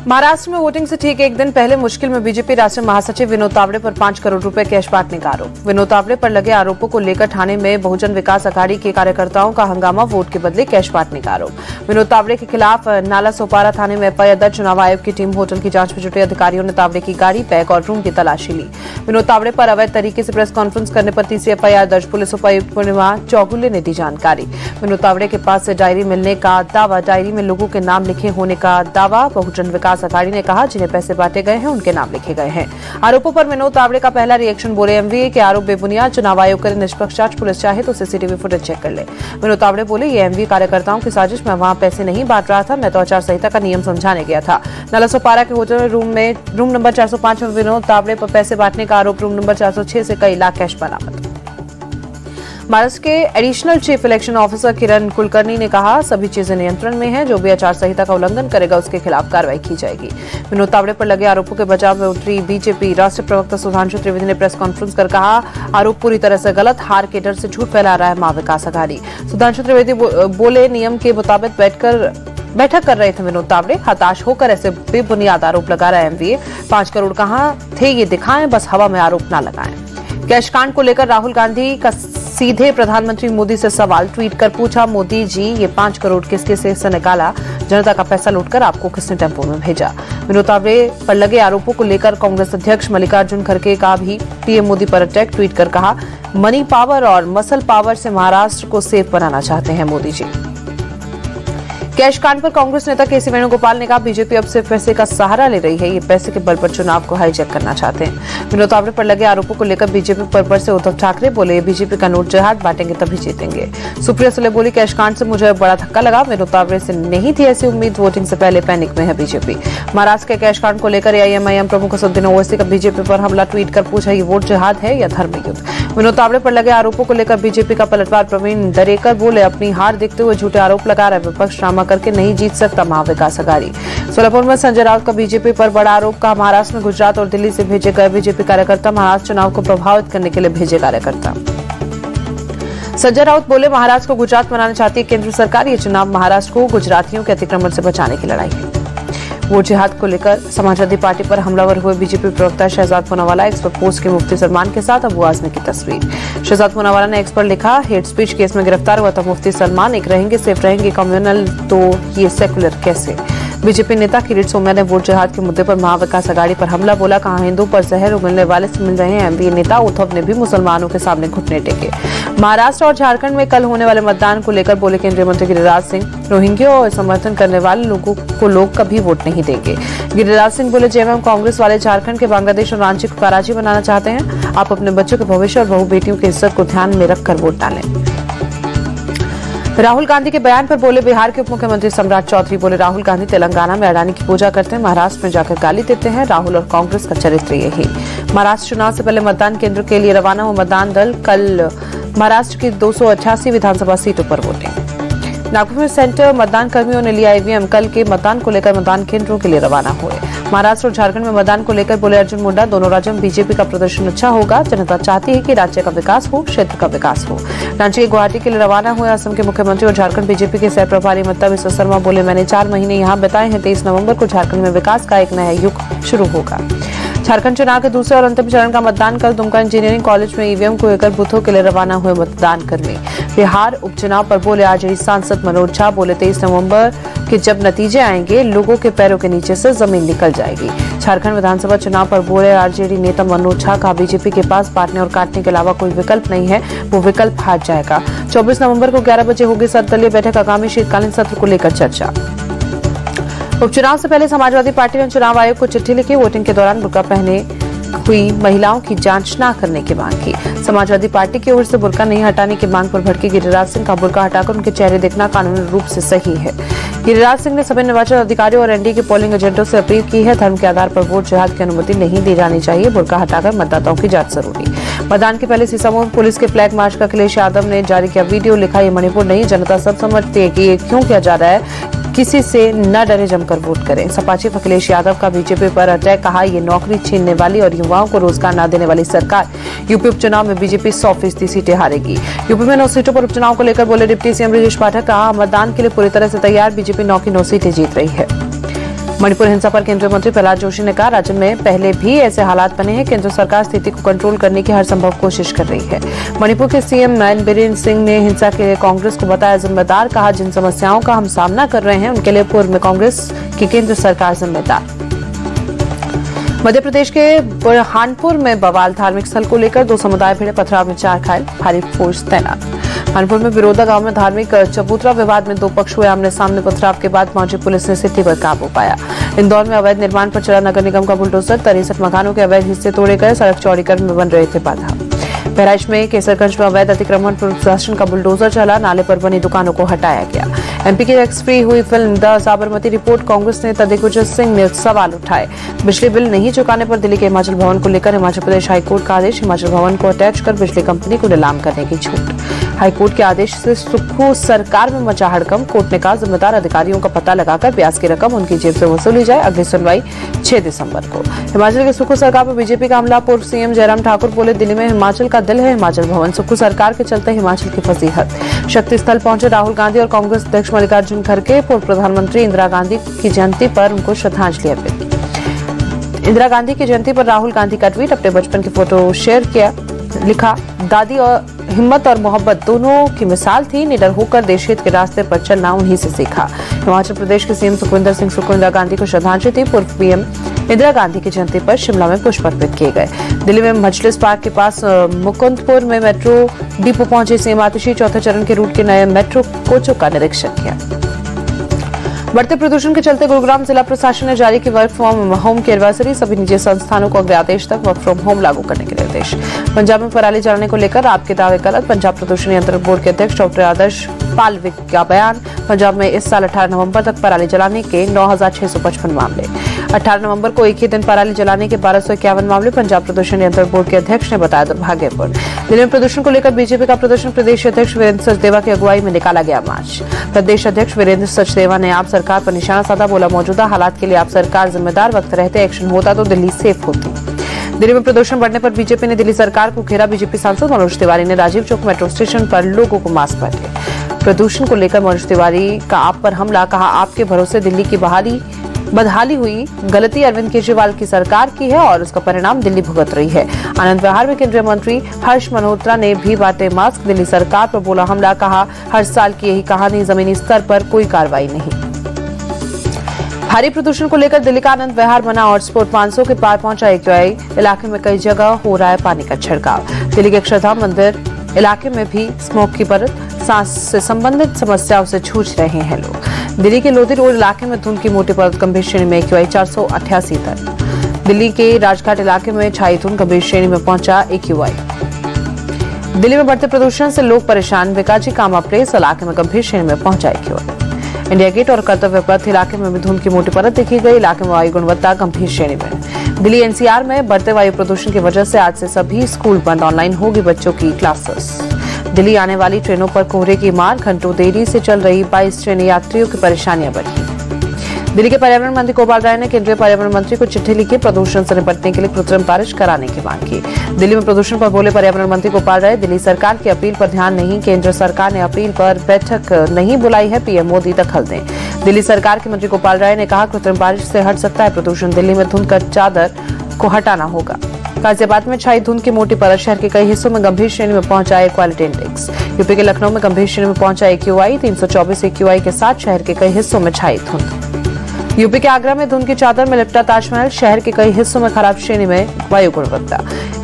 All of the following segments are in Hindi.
महाराष्ट्र में वोटिंग से ठीक एक दिन पहले मुश्किल में बीजेपी राष्ट्रीय महासचिव विनोद तावड़े पर 5 करोड़ रुपए कैश बांटने का आरोप। विनोद तावड़े पर लगे आरोपों को लेकर थाने में बहुजन विकास अघाड़ी के कार्यकर्ताओं का हंगामा, वोट के बदले कैश बांटने का आरोप। विनोद तावड़े के खिलाफ नाला सोपारा थाने में एफआईआर दर्ज। चुनाव आयोग की टीम होटल की जांच में जुटे अधिकारियों ने तावड़े की गाड़ी, बैग और रूम की तलाशी ली। विनोद तावड़े पर अवैध तरीके से प्रेस कॉन्फ्रेंस करने पर तीसरी एफआईआर दर्ज। पुलिस उपायुक्त पूर्णिमा चौगुले ने दी जानकारी। विनोद तावड़े के पास से डायरी मिलने का दावा, डायरी में लोगों के नाम लिखे होने का दावा। बहुजन विकास अघाड़ी ने कहा जिन्हें पैसे बांटे गए हैं उनके नाम लिखे गए हैं। आरोपों पर विनोद तावड़े का पहला रिएक्शन, बोले एमवीए के आरोप बेबुनियाद, चुनाव आयोग करे निष्पक्ष जांच, पुलिस चाहे तो सीसीटीवी फुटेज चेक कर ले। विनोद तावड़े बोले ये एमवीए कार्यकर्ताओं की साजिश, मैं वहां पैसे नहीं बांट रहा था, मैं तो आचार संहिता का नियम समझाने गया था। नाला सोपारा के होटल रूम नंबर 405 में विनोद तावड़े पर पैसे बांटने का आरोप। रूम नंबर 406 से कई लाख कैश बरामद। महाराष्ट्र के additional chief election officer Kiran Kulkarni ने कहा सभी चीजें नियंत्रण में हैं, जो भी आचार संहिता का उल्लंघन करेगा उसके खिलाफ कार्रवाई की जाएगी। विनोद तावड़े पर लगे आरोपों के बचाव में उतरी बीजेपी। राष्ट्रीय प्रवक्ता सुधांशु त्रिवेदी ने प्रेस कॉन्फ्रेंस कर कहा आरोप पूरी तरह से गलत, हार के डर से झूठ फैला रहा है महा विकास अघाड़ी। सुधांशु त्रिवेदी बोले नियम के मुताबिक बैठक कर रहे थे विनोद तावड़े, हताश होकर ऐसे बेबुनियाद आरोप लगा रहा है एमवीए। 5 करोड़ कहां थे ये दिखाएं, बस हवा में आरोप न लगाएं। कैश कांड को लेकर राहुल गांधी का सीधे प्रधानमंत्री मोदी से सवाल, ट्वीट कर पूछा मोदी जी ये 5 करोड़ किसके से निकाला, जनता का पैसा लूटकर आपको किसने टेम्पो में भेजा। विनोद तावड़े पर लगे आरोपों को लेकर कांग्रेस अध्यक्ष मल्लिकार्जुन खड़गे का भी पीएम मोदी पर अटैक, ट्वीट कर कहा मनी पावर और मसल पावर से महाराष्ट्र को सेफ बनाना चाहते हैं मोदी जी। कैश कांड पर कांग्रेस नेता केसी वेणुगोपाल ने कहा बीजेपी अब सिर्फ पैसे का सहारा ले रही है, ये पैसे के बल पर चुनाव को हाईजैक करना चाहते हैं। विनोद तावड़े पर लगे आरोपों को लेकर बीजेपी पर से उद्धव ठाकरे बोले बीजेपी का नोट जिहाद, बांटेंगे तभी जीतेंगे। सुप्रिया सुले बोली कैश कांड से मुझे बड़ा धक्का लगा, विनोद तावड़े से नहीं थी ऐसी उम्मीद, वोटिंग से पहले पैनिक में है बीजेपी। महाराष्ट्र के कैश कांड को लेकर एआईएमआईएम प्रमुख असदुद्दीन ओवैसी का बीजेपी पर हमला, ट्वीट कर पूछा ये वोट जिहाद है या धर्म युद्ध। विनोद तावड़े पर लगे आरोपों को लेकर बीजेपी का पलटवार, प्रवीण दरेकर बोले अपनी हार देखते हुए झूठे आरोप लगा रहे विपक्ष, ड्रामा करके नहीं जीत सकता महा विकास अघाड़ी। सोलापुर में संजय राउत का बीजेपी पर बड़ा आरोप, कहा महाराष्ट्र में गुजरात और दिल्ली से भेजे गए बीजेपी कार्यकर्ता महाराष्ट्र चुनाव को प्रभावित करने के लिए भेजे कार्यकर्ता। संजय राउत बोले महाराष्ट्र को गुजरात बनाना चाहती है केंद्र सरकार, ये चुनाव महाराष्ट्र को गुजरातियों के अतिक्रमण से बचाने की लड़ाई है। वोट जिहाद को लेकर समाजवादी पार्टी पर हमलावर हुए बीजेपी प्रवक्ता शहजाद पूनावाला, एक्स पर पोस्ट के मुफ्ती सलमान के साथ अबू आजमी की तस्वीर। शहजाद पूनावाला ने एक्स पर लिखा हेट स्पीच केस में गिरफ्तार हुआ था मुफ्ती सलमान, एक रहेंगे सेफ रहेंगे कम्युनल तो ये सेकुलर कैसे। बीजेपी नेता किरीट सोमैया ने वोट जिहाद के मुद्दे पर महा विकास अघाड़ी पर हमला बोला, कहा हिंदू पर जहर उगलने वाले से मिल रहे हैं। एमपी नेता उद्धव ने भी मुसलमानों के सामने घुटने टेके। महाराष्ट्र और झारखंड में कल होने वाले मतदान को लेकर बोले केंद्रीय मंत्री गिरिराज सिंह, रोहिंग्या और समर्थन करने वाले लोगों को लोग कभी वोट नहीं देंगे। गिरिराज सिंह बोले जेएमएम कांग्रेस वाले झारखंड के बांग्लादेश और रांची को कराची बनाना चाहते हैं, आप अपने बच्चों के भविष्य और बहू बेटियों की इज्जत को ध्यान में रखकर वोट डालें। राहुल गांधी के बयान पर बोले बिहार के उप मुख्यमंत्री सम्राट चौधरी, बोले राहुल गांधी तेलंगाना में अडानी की पूजा करते हैं, महाराष्ट्र में जाकर गाली देते हैं, राहुल और कांग्रेस का चरित्र यही। महाराष्ट्र चुनाव से पहले मतदान केंद्र के लिए रवाना हुआ मतदान दल, कल महाराष्ट्र की 288 विधानसभा सीटों पर वोटिंग। नागपुर में सेंटर मतदान कर्मियों ने लिया ईवीएम, कल के मतदान को लेकर मतदान केंद्रों के लिए रवाना हुए। महाराष्ट्र और झारखंड में मतदान को लेकर बोले अर्जुन मुंडा, दोनों राज्यों में बीजेपी का प्रदर्शन अच्छा होगा, जनता चाहती है कि राज्य का विकास हो, क्षेत्र का विकास हो। रांची के गुवाहाटी के लिए रवाना हुए असम के मुख्यमंत्री और झारखंड बीजेपी के सह प्रभारी ममता बिस्वा शर्मा, बोले मैंने 4 महीने यहाँ बिताए हैं, 23 नवंबर को झारखंड में विकास का एक नया युग शुरू होगा। झारखंड चुनाव के दूसरे और अंतिम चरण का मतदान कल दुमका इंजीनियरिंग कॉलेज में ईवीएम को लेकर बूथों के लिए रवाना हुए मतदान कर्मी। बिहार उपचुनाव पर बोले आज सांसद मनोज झा, बोले 23 नवंबर के जब नतीजे आएंगे लोगों के पैरों के नीचे से जमीन निकल जाएगी। झारखंड विधानसभा चुनाव पर बोले आरजेडी नेता मनोज झा, कहा बीजेपी के पास बांटने और काटने के अलावा कोई विकल्प नहीं है, वो विकल्प हार जाएगा। 24 नवंबर को 11 बजे होगी सर्वदलीय बैठक, आगामी शीतकालीन सत्र को लेकर चर्चा। उपचुनाव से पहले समाजवादी पार्टी ने चुनाव आयोग को चिट्ठी लिखी, वोटिंग के दौरान बुर्का पहने हुई महिलाओं की जांच न करने की मांग की। समाजवादी पार्टी की ओर से बुर्का नहीं हटाने की मांग पर भड़के गिरिराज सिंह का बुर्का हटाकर उनके चेहरे देखना कानूनी रूप से सही है। गिरिराज सिंह ने सभी निर्वाचन अधिकारियों और एनडीए के पोलिंग एजेंटों से अपील की है धर्म के आधार पर वोट जिहाद की अनुमति नहीं दी जानी चाहिए, बुर्का हटाकर मतदाताओं की जांच जरूरी। मतदान के पहले सीसामऊ पुलिस के फ्लैग मार्च का अखिलेश यादव ने जारी किया वीडियो, लिखा ये मणिपुर नहीं, जनता सब समझती है कि ये क्यों किया जा रहा है, किसी से न डरे जमकर वोट करें। सपा चीफ अखिलेश यादव का बीजेपी पर अटैक, कहा ये नौकरी छीनने वाली और युवाओं को रोजगार न देने वाली सरकार। यूपी उपचुनाव में बीजेपी 100% सीटें हारेगी। यूपी में 9 सीटों पर उपचुनाव को लेकर बोले डिप्टी सीएम ब्रजेश पाठक, कहा मतदान के लिए पूरी तरह से तैयार, बीजेपी 9 की 9 सीटें जीत रही है। मणिपुर हिंसा पर केंद्रीय मंत्री प्रहलाद जोशी ने कहा, राज्य में पहले भी ऐसे हालात बने हैं। केंद्र सरकार स्थिति को कंट्रोल करने की हर संभव कोशिश कर रही है। मणिपुर के सीएम नयन बीरेन सिंह ने हिंसा के लिए कांग्रेस को बताया जिम्मेदार। कहा, जिन समस्याओं का हम सामना कर रहे हैं उनके लिए पूर्व में कांग्रेस की केंद्र सरकार जिम्मेदार। मध्य प्रदेश के बुरहानपुर में बवाल, धार्मिक स्थल को लेकर 2 समुदाय भिड़े, पथराव में 4 घायल, भारी फोर्स तैनात। कानपुर में बिरोदा गांव में धार्मिक चबूतरा विवाद में 2 पक्ष हुए आमने सामने। पथराव के बाद पहुंची पुलिस ने स्थिति पर काबू पाया। इंदौर में अवैध निर्माण पर चला नगर निगम का बुलडोजर, 63 मकानों के अवैध हिस्से तोड़े गए, सड़क चौड़ीकरण में बन रहे थे बाधा। बहराइच में केसरगंज में अवैध अतिक्रमण पर प्रशासन का बुलडोजर चला, नाले पर बनी दुकानों को हटाया गया। एमपी की टैक्स फ्री हुई film the Sabarmati report, Congress नेता दिग्विजय सिंह ने सवाल उठाए। बिजली बिल नहीं चुकाने पर दिल्ली के हिमाचल भवन को लेकर हिमाचल प्रदेश हाईकोर्ट का आदेश, हिमाचल भवन को अटैच कर बिजली कंपनी को नीलाम करने की छूट। हाईकोर्ट के आदेश से सुक्खू सरकार में मचा हड़कंप, कोर्ट ने कहा जिम्मेदार अधिकारियों का पता लगाकर ब्याज की रकम उनकी जेब से वसूली जाए। अगली सुनवाई 6 दिसंबर को। हिमाचल के सुक्खू सरकार पर बीजेपी का हमला, पूर्व सीएम जयराम ठाकुर बोले, दिल्ली में हिमाचल का दिल है हिमाचल भवन। सुक्खू सरकार के चलते हिमाचल की फसीहत। शक्ति स्थल पहुंचे राहुल गांधी और कांग्रेस अध्यक्ष मल्लिकार्जुन खड़गे। पूर्व प्रधानमंत्री इंदिरा गांधी की जयंती पर उनको श्रद्धांजलि अर्पित। इंदिरा गांधी की जयंती पर राहुल गांधी का ट्वीट, अपने बचपन की फोटो शेयर किया। लिखा, दादी और हिम्मत और मोहब्बत दोनों की मिसाल थी, निडर होकर देशहित के रास्ते पर चलना उन्हीं से सीखा। हिमाचल प्रदेश के सीएम सुखविंदर सिंह सुक्खू इंदिरा गांधी को श्रद्धांजलि दी। पूर्व पीएम इंदिरा गांधी की जयंती पर शिमला में पुष्प अर्पित किए गए। दिल्ली में मजलिस पार्क के पास मुकुंदपुर में मेट्रो डिपो पहुंचे सीएम आतिशी, 4थे चरण के रूट के नए मेट्रो कोचों का निरीक्षण किया। बढ़ते प्रदूषण के चलते गुरुग्राम जिला प्रशासन ने जारी की वर्क फ्रॉम होम की एडवाइजरी, सभी निजी संस्थानों को अगले आदेश तक वर्क फ्रॉम होम लागू करने के निर्देश। पंजाब में पराली जलाने को लेकर आपके दावे गलत, पंजाब प्रदूषण नियंत्रण बोर्ड के अध्यक्ष डॉक्टर आदर्श पालविक का बयान। पंजाब में इस साल 18 नवंबर तक पराली जलाने के 9,655 मामले, 18 नवंबर को एक ही दिन पराली जलाने के 1251 मामले। पंजाब प्रदूषण नियंत्रण बोर्ड के अध्यक्ष ने बताया दुर्भाग्यपूर्ण। दिल्ली में प्रदूषण को लेकर बीजेपी का प्रदर्शन, प्रदेश अध्यक्ष वीरेंद्र सचदेवा की अगुवाई में निकाला गया मार्च। प्रदेश अध्यक्ष वीरेंद्र सचदेवा ने आप सरकार पर निशाना साधा, बोला मौजूदा हालात के लिए आप सरकार जिम्मेदार, वक्त रहते एक्शन होता तो दिल्ली सेफ होती। दिल्ली में प्रदूषण बढ़ने पर बीजेपी ने दिल्ली सरकार को घेरा, बीजेपी सांसद मनोज तिवारी ने राजीव चौक मेट्रो स्टेशन पर लोगों को मास्क बांटे। प्रदूषण को लेकर मनोज तिवारी का आप पर हमला, कहा आपके भरोसे दिल्ली की बदहाली हुई, गलती अरविंद केजरीवाल की सरकार की है और उसका परिणाम दिल्ली भुगत रही है। आनंद विहार में केंद्रीय मंत्री हर्ष मल्होत्रा ने भी बांटे मास्क, दिल्ली सरकार पर बोला हमला, कहा हर साल की यही कहानी, जमीनी स्तर पर कोई कार्रवाई नहीं। भारी प्रदूषण को लेकर दिल्ली का आनंद विहार बना हॉटस्पॉट, 500 के पार पहुंचा एक्यूआई, इलाके में कई जगह हो रहा है पानी का छिड़काव। दिल्ली के अक्षरधाम मंदिर इलाके में भी स्मोक की परत, सांस से संबंधित समस्याओं से जूझ रहे हैं लोग। दिल्ली के लोधी रोड इलाके में धुंध की मोटी परत, गंभीर श्रेणी में एक्यूआई 488 तक। दिल्ली के राजघाट इलाके में छाई धुंध, गंभीर श्रेणी में पहुंचा एक्यूआई। दिल्ली में बढ़ते प्रदूषण से लोग परेशान, विकाजी कामा प्लेस इलाके में गंभीर श्रेणी में पहुंचा एक्यूआई। इंडिया गेट और कर्तव्य पथ इलाके में भी धुंध की मोटी परत देखी गई, इलाके में वायु गुणवत्ता गंभीर श्रेणी में। दिल्ली एनसीआर में बढ़ते वायु प्रदूषण की वजह से आज से सभी स्कूल बंद, ऑनलाइन होगी बच्चों की क्लासेस। दिल्ली आने वाली ट्रेनों पर कोहरे की मार, घंटों देरी से चल रही 22 ट्रेनें, यात्रियों की परेशानियां बढ़ी। दिल्ली के पर्यावरण मंत्री गोपाल राय ने केंद्रीय पर्यावरण मंत्री को चिट्ठी लिखी, प्रदूषण से निपटने के लिए कृत्रिम बारिश कराने की मांग की। दिल्ली में प्रदूषण पर बोले पर्यावरण मंत्री गोपाल राय, दिल्ली सरकार की अपील पर ध्यान नहीं, केंद्र सरकार ने अपील पर बैठक नहीं बुलाई है, पीएम मोदी दखल दें। दिल्ली सरकार के मंत्री गोपाल राय ने कहा कृत्रिम बारिश से हट सकता है प्रदूषण, दिल्ली में धुंध का चादर को हटाना होगा। गाजियाबाद में छाई धुंध की मोटी परत, शहर के कई हिस्सों में गंभीर श्रेणी में पहुंचा एयर क्वालिटी इंडेक्स। यूपी के लखनऊ में गंभीर श्रेणी में पहुंचा एक्यूआई, 324 एक्यूआई के साथ शहर के कई हिस्सों में छाई धुंध। यूपी के आगरा में धुंध की चादर में लिपटा ताजमहल, शहर के कई हिस्सों में खराब श्रेणी में वायु गुणवत्ता।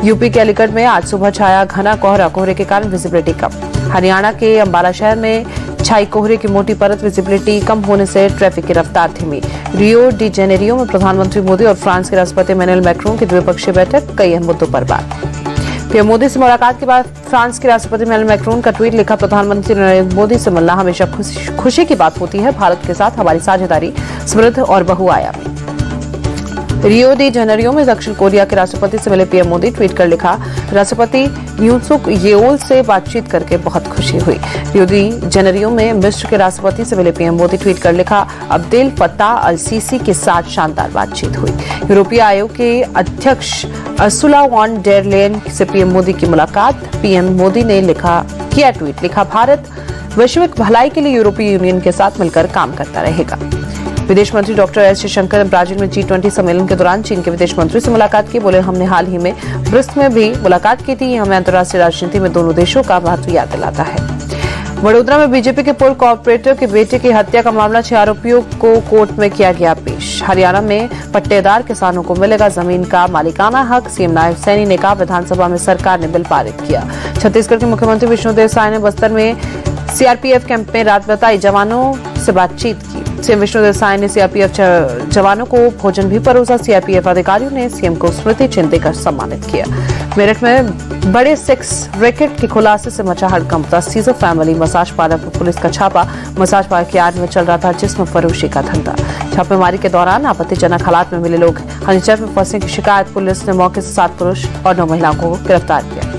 यूपी के अलीगढ़ में आज सुबह छाया घना कोहरा, कोहरे के कारण विजिबिलिटी कम। हरियाणा के अंबाला शहर में छाई कोहरे की मोटी परत, विजिबिलिटी कम होने से ट्रैफिक की रफ्तार थमी। रियो डी जेनेरियो में प्रधानमंत्री मोदी और फ्रांस के राष्ट्रपति इमैनुअल मैक्रों की द्विपक्षीय बैठक, कई अहम मुद्दों पर बात। पीएम मोदी से मुलाकात के बाद फ्रांस के राष्ट्रपति इमैनुअल मैक्रों का ट्वीट, लिखा प्रधानमंत्री नरेंद्र मोदी से मिलना हमेशा खुशी की बात होती है, भारत के साथ हमारी साझेदारी समृद्ध और बहुआयामी। रियो डी जेनेरियो में दक्षिण कोरिया के राष्ट्रपति से मिले पीएम मोदी, ट्वीट कर लिखा राष्ट्रपति यूसुक येओल से बातचीत करके बहुत खुशी हुई। रियो डी जेनेरियो में मिस्र के राष्ट्रपति से मिले पीएम मोदी, ट्वीट कर लिखा अब्देल फत्ताह अल सीसी के साथ शानदार बातचीत हुई। यूरोपीय आयोग के अध्यक्ष अर्सुला वॉन डेर लेयन से पीएम मोदी की मुलाकात, पीएम मोदी ने किया ट्वीट, लिखा भारत वैश्विक भलाई के लिए यूरोपीय यूनियन के साथ मिलकर काम करता रहेगा। विदेश मंत्री डॉक्टर एस जयशंकर ने ब्राजील में G20 सम्मेलन के दौरान चीन के विदेश मंत्री से मुलाकात की। बोले, हमने हाल ही में ब्रिक्स में भी मुलाकात की थी। हमें अंतर्राष्ट्रीय राजनीति में दोनों देशों का महत्व याद दिलाता है। वडोदरा में बीजेपी के पूर्व कॉर्पोरेटर के बेटे की हत्या का मामला 6 आरोपियों को कोर्ट में किया गया पेश। हरियाणा में पट्टेदार किसानों को मिलेगा जमीन का मालिकाना हक, सीएम नायब सैनी ने कहा। विधानसभा में सरकार ने बिल पारित किया। छत्तीसगढ़ के मुख्यमंत्री विष्णुदेव साय ने बस्तर में सीआरपीएफ कैंप में रात बिताई, जवानों से बातचीत की। सीएम विष्णुदेव साय ने सीआरपीएफ जवानों को भोजन भी परोसा। सीआरपीएफ अधिकारियों ने सीएम को स्मृति चिन्ह देकर सम्मानित किया। मेरठ में बड़े सेक्स रैकेट के खुलासे से मचा हड़कंप। सीजर फैमिली मसाज पार्लर पर पुलिस का छापा। मसाज पार्लर की आड़ में चल रहा था जिस्म फरोशी का धंधा। छापेमारी के दौरान आपत्तिजनक हालात में मिले लोग हनीचर में फंसने की शिकायत। पुलिस ने मौके से 7 पुरुष और 9 महिलाओं को गिरफ्तार किया।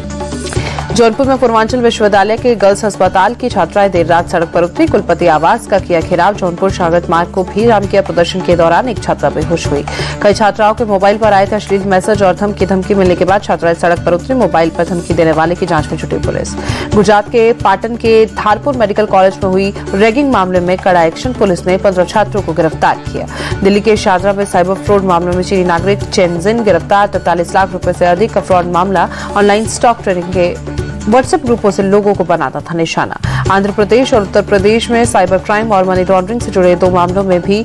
जौनपुर में पूर्वांचल विश्वविद्यालय के गर्ल्स अस्पताल की छात्राएं देर रात सड़क पर उतरी। कुलपति आवास का किया घेराव। जौनपुर शागत मार्ग को भी जाम किया। प्रदर्शन के दौरान एक छात्रा बेहोश हुई। कई छात्राओं के मोबाइल पर आए थे अश्लील मैसेज और धमकी मिलने के बाद छात्राएं सड़क पर उतरी। मोबाइल पर धमकी देने वाले की जांच में जुटी पुलिस। गुजरात के पाटन के धारपुर मेडिकल कॉलेज में हुई रैगिंग मामले में कड़ा एक्शन। पुलिस ने 15 छात्रों को गिरफ्तार किया। दिल्ली के शारजा में साइबर फ्रॉड मामले में चीनी नागरिक चेनजिन गिरफ्तार। 43 लाख रुपए से अधिक का फ्रॉड मामला। ऑनलाइन स्टॉक ट्रेडिंग के व्हाट्सएप ग्रुपों से लोगों को बनाता था निशाना। आंध्र प्रदेश और उत्तर प्रदेश में साइबर क्राइम और मनी लॉन्ड्रिंग से जुड़े 2 मामलों में भी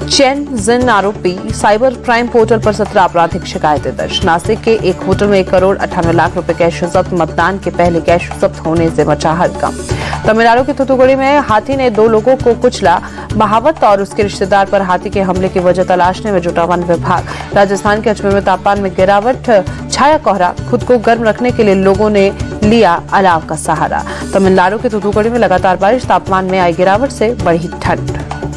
चेनजिन आरोपी। साइबर क्राइम पोर्टल पर 17 आपराधिक शिकायतें दर्ज। नासिक के एक होटल में 1 करोड़ 98 लाख रुपए कैश जब्त। मतदान के पहले कैश जब्त होने से मचा हड़कंप। तमिलनाडु की थूथुकुड़ी में हाथी ने 2 लोगों को कुचला। बहावत और उसके रिश्तेदार पर हाथी के हमले की वजह तलाशने में जुटा वन विभाग। राजस्थान के अजमेर में तापमान में गिरावट, छाया कोहरा। खुद को गर्म रखने के लिए लोगों ने लिया अलाव का सहारा। तमिलनाडु के थूथुकुड़ी में लगातार बारिश, तापमान में आई गिरावट से बढ़ी ठंड।